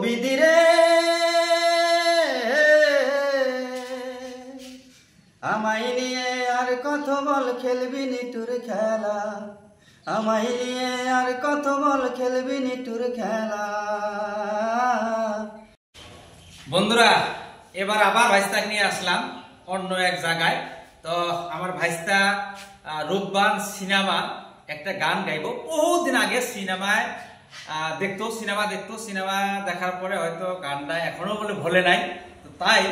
বিদিরে আমায় নিয়ে আর কত বল খেলবি নিটুর খেলা, আমায় নিয়ে আর কত বল খেলবি নিটুর খেলা। বন্ধুরা, এবার আবার ভাইস্তা নিয়ে আসলাম অন্য এক জায়গায়। তো আমার ভাইস্তা রূপবান সিনেমা একটা গান গাইবো। বহুদিন আগে সিনেমায় সিনেমা দেখার পরে হয়তো গানটা এখনো বলে ভোলে নাই। তো তাই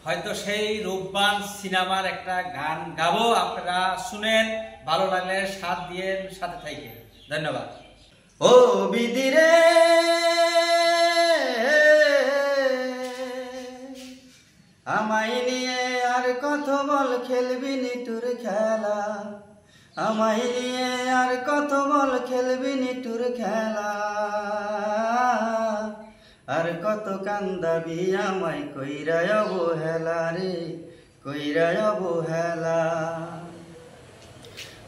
হয়তো সেই রূপবান সিনেমার একটা গান গাবো, আপনারা শুনেন, ভালো লাগলে সাথ দিয়ে সাথে থাকেন। ধন্যবাদ। ও বিদিরে আমায় নিয়ে আর কত বল খেলবি নিটুর খেলা, আমায় নিয়ে আর কত বল খেলবি নিটুর খেলা। আর কত কান্দাবি আমায় কইরায় অবহেলা রে, কইরায় অবহেলা।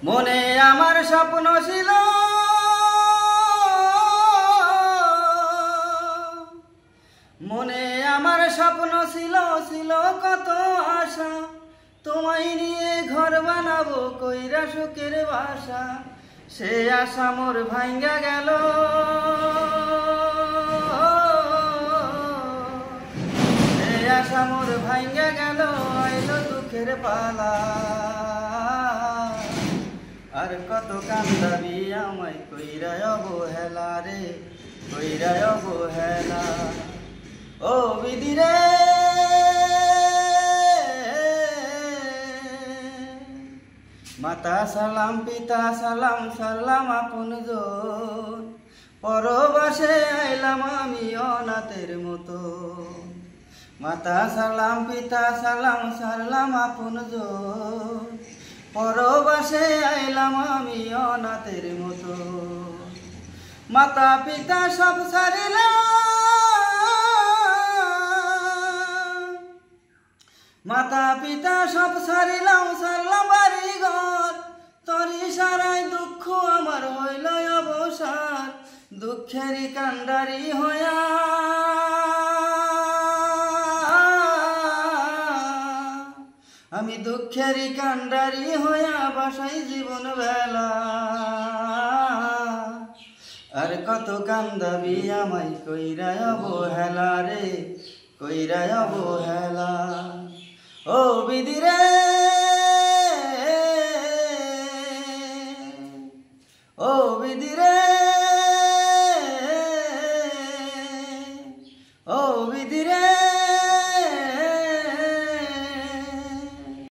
মনে আমার স্বপ্ন ছিল মনে আমার স্বপ্ন ছিল কত আশা, তোমায় নিয়ে ঘর বানাবো কইরা সুখের বাসা। সে আশা মোর ভাঙ্গা গেল, সে আশা মোর ভাঙ্গা গেল, আইলো দুঃখের পালা। আর কত কান্দাবি আমায় কইরায় অবহেলা রে, কইরায় অবহেলা। ও বিদিরে মাতা সালাম পিতা সালাম সারলাম আপনজন, পরবাসে আইলাম আমি অনাথের মতো। মাতা সালাম পিতা সালাম সারলাম আপনজন, পরবাসে আইলাম আমি অনাথের মতো। মাতা পিতা সব সারিলাম, মাতা পিতা সব সারিলাম, সারলাম বাড়ি ঘর। তরি সারাই দুঃখ আমার হইল অবসার, দুঃখেরই কান্ডারি হইয়া আমি দুঃখেরই কান্ডারি হইয়া বাসাই জীবন বেলা। আর কত কান্দাবি আমায় কইরায় অবহেলা রে, কইরায় অবহেলা। ও বিদিরে ও বিদিরে ও বিদিরে